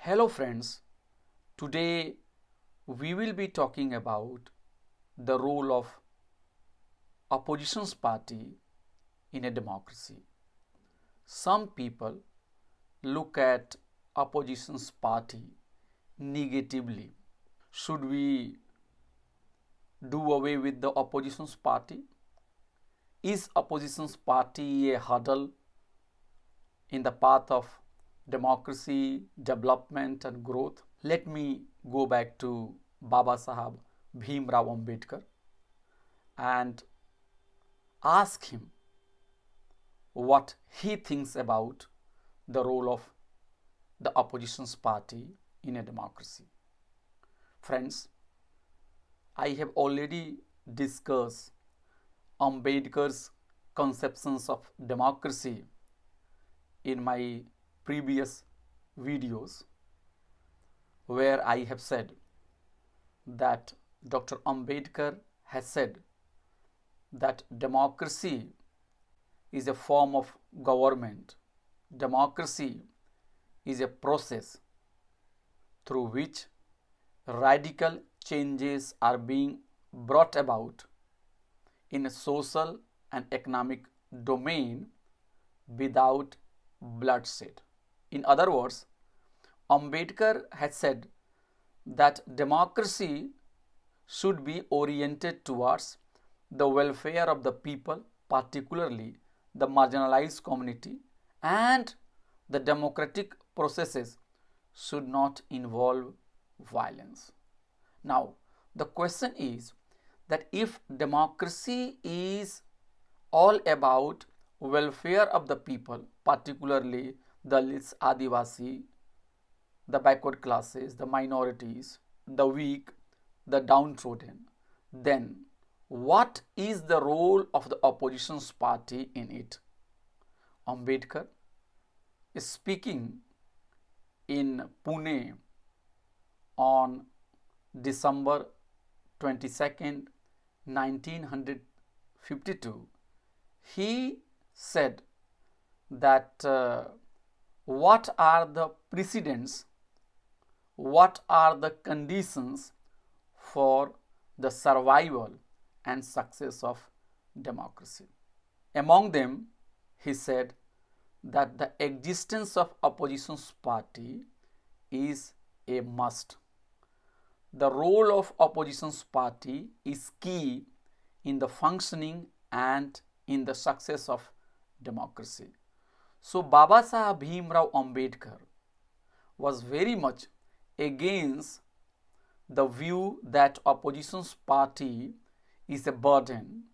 Hello friends, today we will be talking about the role of opposition's party in a democracy. Some people look at opposition's party negatively. Should we do away with the opposition's party? Is opposition's party a hurdle in the path of democracy, development and growth? Let me go back to Baba Sahab Bhimrao Ambedkar and ask him what he thinks about the role of the opposition's party in a democracy. Friends, I have already discussed Ambedkar's conceptions of democracy in my previous videos, where I have said that Dr. Ambedkar has said that democracy is a form of government. Democracy is a process through which radical changes are being brought about in a social and economic domain without bloodshed. In other words, Ambedkar has said that democracy should be oriented towards the welfare of the people, particularly the marginalized community, and the democratic processes should not involve violence. Now, the question is that if democracy is all about welfare of the people, particularly Dalits, Adivasi, the backward classes, the minorities, the weak, the downtrodden, then what is the role of the opposition's party in it? Ambedkar is speaking in Pune on December 22nd, 1952. He said that what are the precedents, what are the conditions for the survival and success of democracy. Among them, he said that the existence of opposition's party is a must. The role of opposition's party is key in the functioning and in the success of democracy. So Baba Sahib Bhimrao Ambedkar was very much against the view that opposition's party is a burden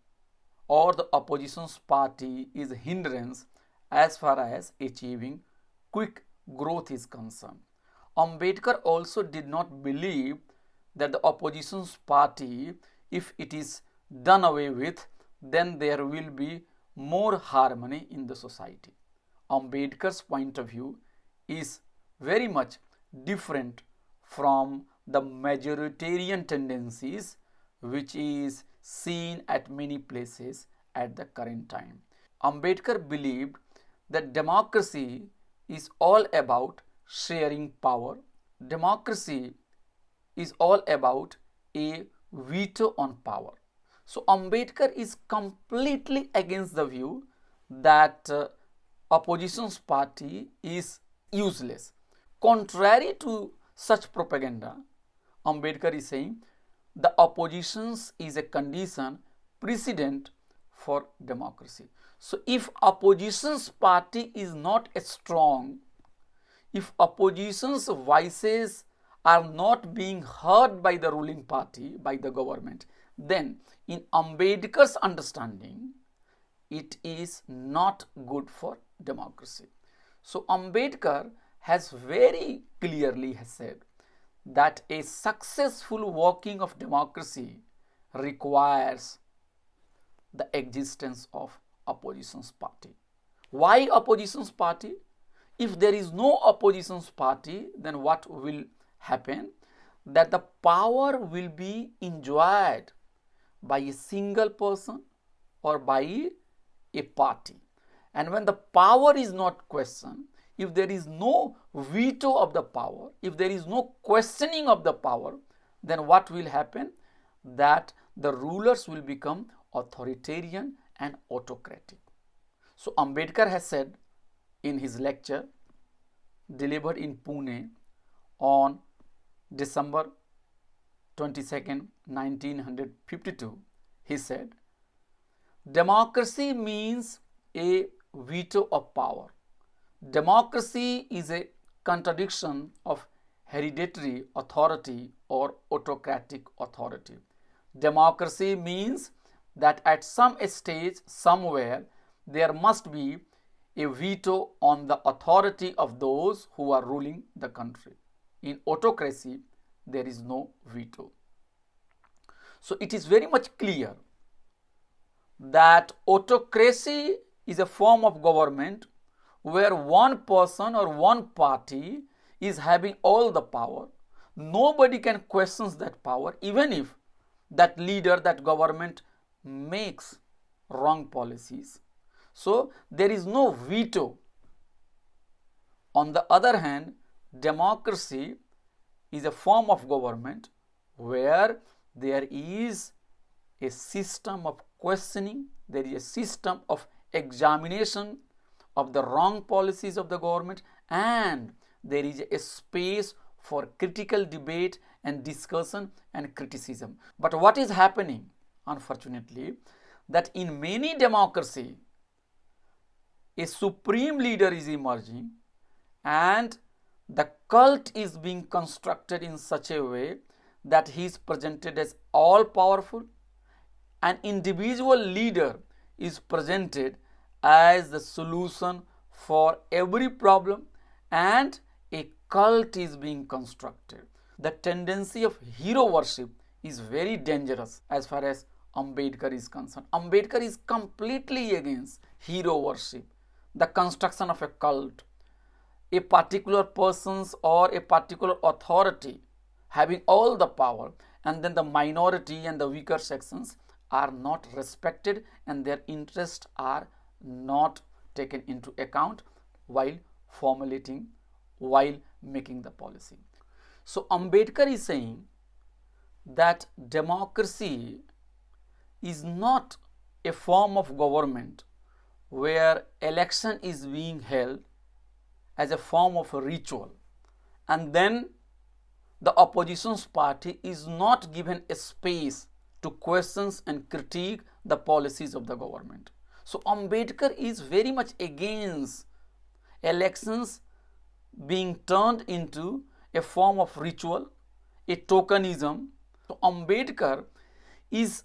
or the opposition's party is a hindrance as far as achieving quick growth is concerned. Ambedkar also did not believe that the opposition's party, if it is done away with, then there will be more harmony in the society. Ambedkar's point of view is very much different from the majoritarian tendencies which is seen at many places at the current time. Ambedkar believed that democracy is all about sharing power. Democracy is all about a veto on power. So Ambedkar is completely against the view that opposition's party is useless. Contrary to such propaganda, Ambedkar is saying the oppositions is a condition precedent for democracy. So if opposition's party is not strong, if opposition's voices are not being heard by the ruling party, by the government, then in Ambedkar's understanding, it is not good for democracy. So Ambedkar has very clearly said that a successful working of democracy requires the existence of opposition's party. Why opposition's party? If there is no opposition's party, then what will happen? That the power will be enjoyed by a single person or by a party. And when the power is not questioned, if there is no veto of the power, if there is no questioning of the power, then what will happen? That the rulers will become authoritarian and autocratic. So Ambedkar has said in his lecture delivered in Pune on December 22nd, 1952, he said, democracy means a veto of power. Democracy is a contradiction of hereditary authority or autocratic authority. Democracy means that at some stage, somewhere, there must be a veto on the authority of those who are ruling the country. In autocracy, there is no veto. So it is very much clear that autocracy is a form of government where one person or one party is having all the power. Nobody can question that power, even if that leader, that government makes wrong policies. So there is no veto. On the other hand, democracy is a form of government where there is a system of questioning, there is a system of examination of the wrong policies of the government, and there is a space for critical debate and discussion and criticism. But what is happening, unfortunately, that in many democracies, a supreme leader is emerging and the cult is being constructed in such a way that he is presented as all powerful. An individual leader is presented as the solution for every problem, and a cult is being constructed. The tendency of hero worship is very dangerous as far as Ambedkar is concerned. Ambedkar is completely against hero worship, the construction of a cult, a particular person's or a particular authority having all the power, and then the minority and the weaker sections are not respected and their interests are not taken into account while formulating, while making the policy. So Ambedkar is saying that democracy is not a form of government where election is being held as a form of a ritual, and then the opposition's party is not given a space to question and critique the policies of the government. So Ambedkar is very much against elections being turned into a form of ritual, a tokenism. So Ambedkar is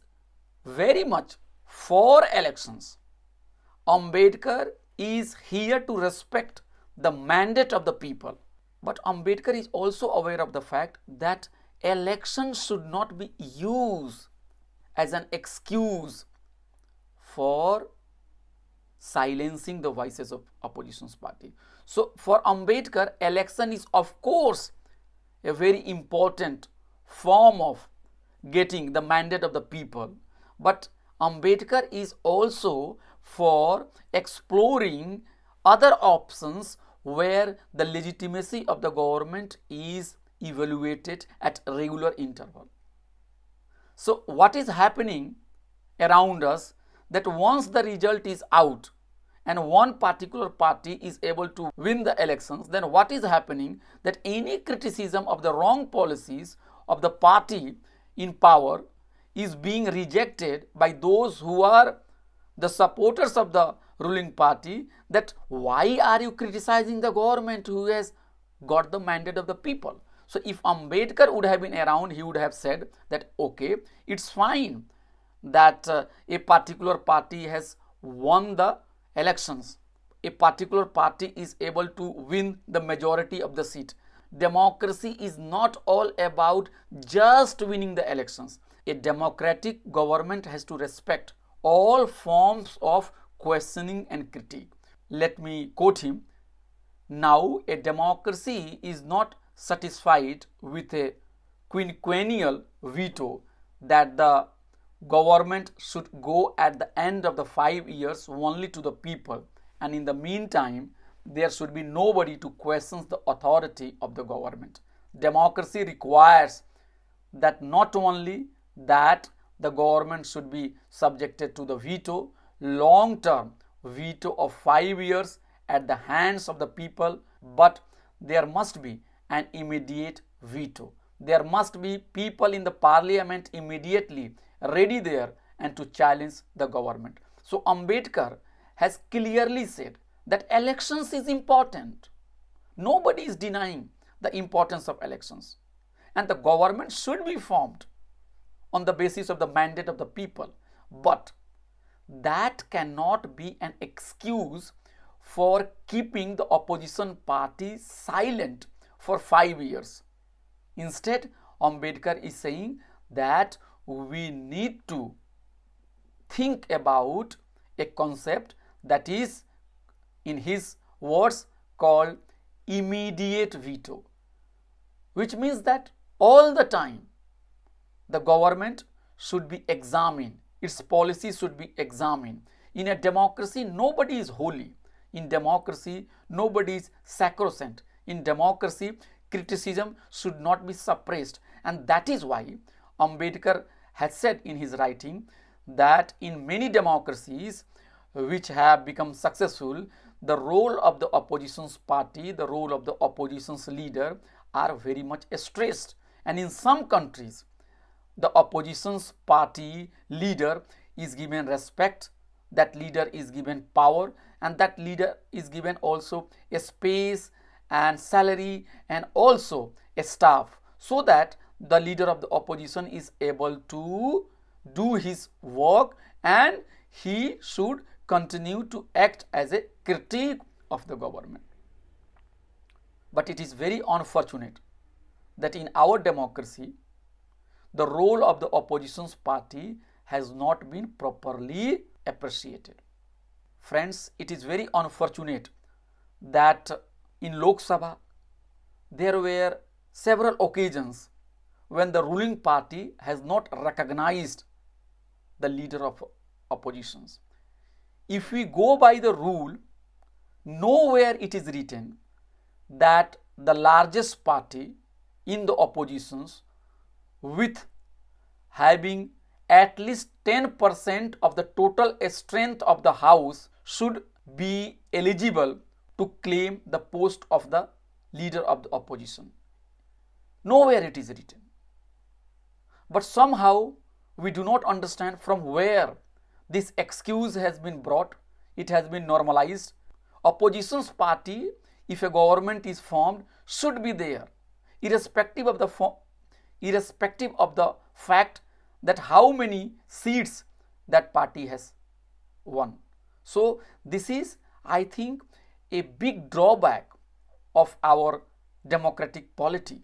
very much for elections. Ambedkar is here to respect the mandate of the people. But Ambedkar is also aware of the fact that elections should not be used as an excuse for silencing the voices of opposition's party. So for Ambedkar, election is of course a very important form of getting the mandate of the people. But Ambedkar is also for exploring other options where the legitimacy of the government is evaluated at regular interval. So what is happening around us, that once the result is out and one particular party is able to win the elections, then what is happening, that any criticism of the wrong policies of the party in power is being rejected by those who are the supporters of the ruling party, that why are you criticizing the government who has got the mandate of the people? So if Ambedkar would have been around, he would have said that okay, it's fine that a particular party has won the elections, a particular party is able to win the majority of the seat. Democracy is not all about just winning the elections. A democratic government has to respect all forms of questioning and critique. Let me quote him. Now, a democracy is not satisfied with a quinquennial veto that the government should go at the end of the 5 years only to the people, and in the meantime there should be nobody to question the authority of the government. Democracy requires that not only that the government should be subjected to the veto, long-term veto of 5 years at the hands of the people, but there must be an immediate veto. There must be people in the parliament immediately ready there and to challenge the government. So Ambedkar has clearly said that elections is important. Nobody is denying the importance of elections, and the government should be formed on the basis of the mandate of the people, but that cannot be an excuse for keeping the opposition party silent for 5 years. Instead, Ambedkar is saying that we need to think about a concept that is, in his words, called immediate veto, which means that all the time the government should be examined, its policies should be examined. In a democracy, nobody is holy. In democracy, nobody is sacrosanct. In democracy, criticism should not be suppressed, and that is why Ambedkar has said in his writing that in many democracies which have become successful, the role of the opposition's party, the role of the opposition's leader are very much stressed, and in some countries the opposition's party leader is given respect, that leader is given power, and that leader is given also a space and salary and also a staff, so that the leader of the opposition is able to do his work and he should continue to act as a critic of the government. But it is very unfortunate that in our democracy, the role of the opposition's party has not been properly appreciated. Friends, it is very unfortunate that in Lok Sabha there were several occasions when the ruling party has not recognized the leader of oppositions. If we go by the rule, nowhere it is written that the largest party in the oppositions with having at least 10% of the total strength of the house should be eligible to claim the post of the leader of the opposition. Nowhere it is written. But somehow we do not understand from where this excuse has been brought. It has been normalized. Opposition's party, if a government is formed, should be there, irrespective of the fact that how many seats that party has won. So this is, I think, a big drawback of our democratic polity,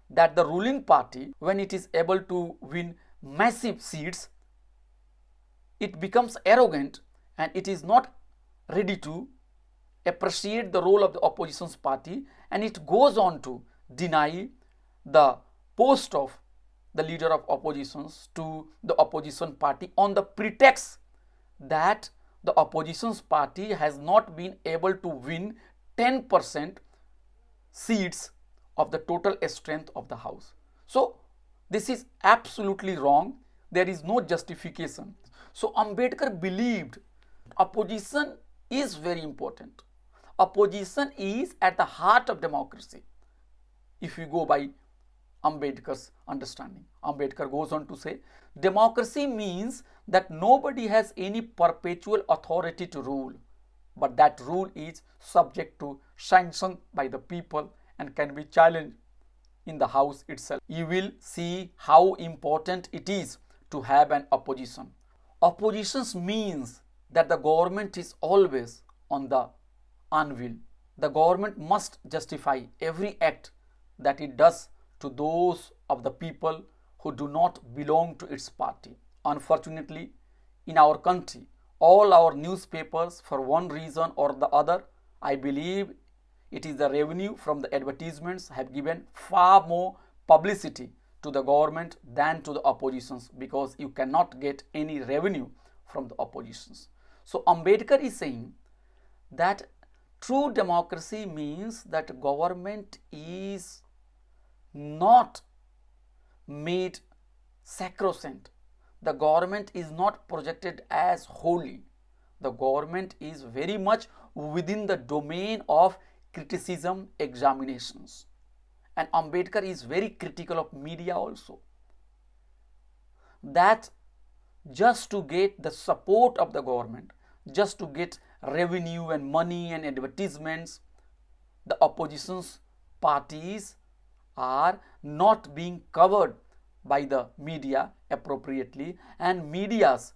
that the ruling party, when it is able to win massive seats, it becomes arrogant and it is not ready to appreciate the role of the opposition's party, and it goes on to deny the post of the leader of oppositions to the opposition party on the pretext that the opposition's party has not been able to win 10% seats of the total strength of the house. So this is absolutely wrong. There is no justification. So Ambedkar believed opposition is very important. Opposition is at the heart of democracy. If we go by Ambedkar's understanding, Ambedkar goes on to say, democracy means that nobody has any perpetual authority to rule, but that rule is subject to sanction by the people and can be challenged in the house itself. You will see how important it is to have an opposition. Opposition means that the government is always on the anvil. The government must justify every act that it does to those of the people who do not belong to its party. Unfortunately, in our country, all our newspapers, for one reason or the other, I believe it is the revenue from the advertisements, have given far more publicity to the government than to the oppositions, because you cannot get any revenue from the oppositions. So Ambedkar is saying that True democracy means that government is not made sacrosanct. The government is not projected as holy. The government is very much within the domain of criticism, examinations. And Ambedkar is very critical of media also. That just to get the support of the government, just to get revenue and money and advertisements, the opposition's parties are not being covered by the media appropriately, and media's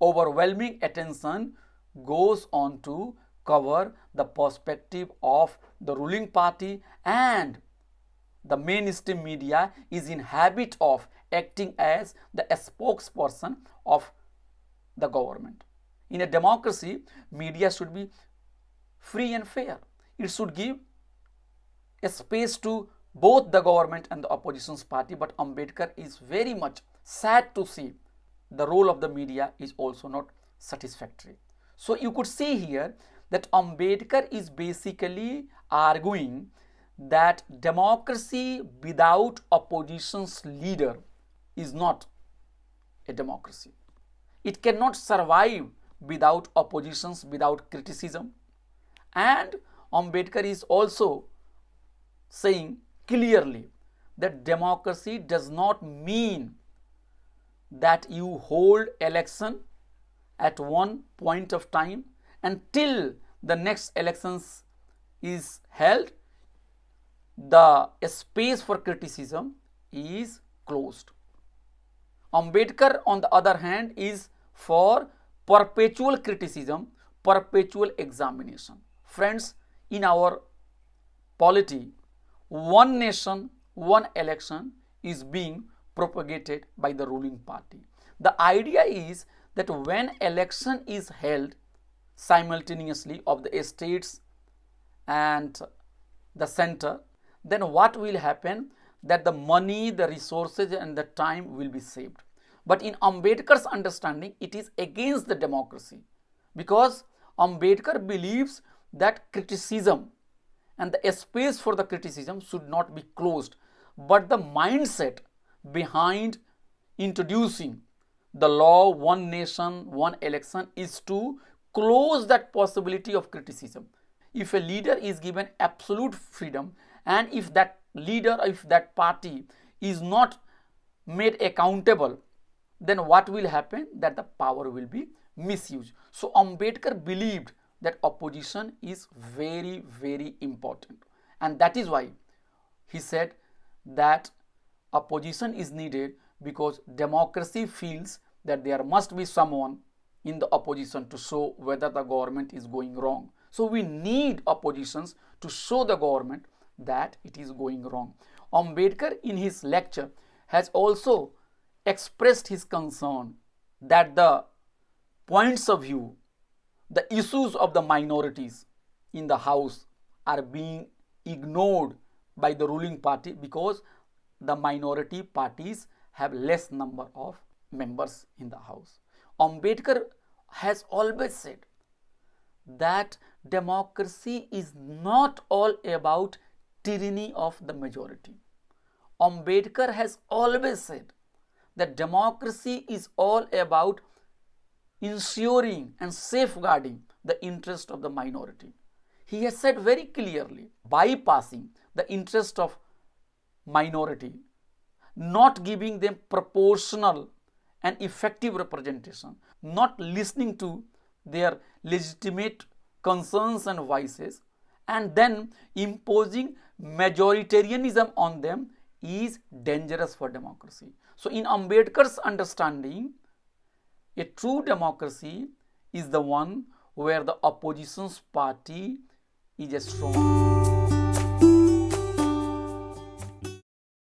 overwhelming attention goes on to cover the perspective of the ruling party, and the mainstream media is in habit of acting as the spokesperson of the government. In a democracy, media should be free and fair. It should give a space to both the government and the opposition's party, but Ambedkar is very much sad to see the role of the media is also not satisfactory. So you could see here that Ambedkar is basically arguing that democracy without opposition's leader is not a democracy. It cannot survive without oppositions, without criticism. And Ambedkar is also saying clearly that democracy does not mean that you hold election at one point of time until the next elections is held, the space for criticism is closed. Ambedkar, on the other hand, is for perpetual criticism, perpetual examination. Friends, in our polity, one nation, one election is being propagated by the ruling party. The idea is that when election is held simultaneously of the states and the center, then what will happen? That the money, the resources and the time will be saved. But in Ambedkar's understanding, it is against the democracy, because Ambedkar believes that criticism and the space for the criticism should not be closed. But the mindset behind introducing the law one nation, one election is to close that possibility of criticism. If a leader is given absolute freedom, and if that leader, if that party is not made accountable, then what will happen? That the power will be misused. So Ambedkar believed that opposition is very, very important, and that is why he said that opposition is needed, because democracy feels that there must be someone in the opposition to show whether the government is going wrong. So we need oppositions to show the government that it is going wrong. Ambedkar in his lecture has also expressed his concern that the points of view, the issues of the minorities in the house are being ignored by the ruling party, because the minority parties have less number of members in the house. Ambedkar has always said that democracy is not all about tyranny of the majority. Ambedkar has always said that democracy is all about ensuring and safeguarding the interest of the minority. He has said very clearly, bypassing the interest of minority, not giving them proportional and effective representation, not listening to their legitimate concerns and voices, and then imposing majoritarianism on them is dangerous for democracy. So in Ambedkar's understanding, a true democracy is the one where the opposition's party is strong.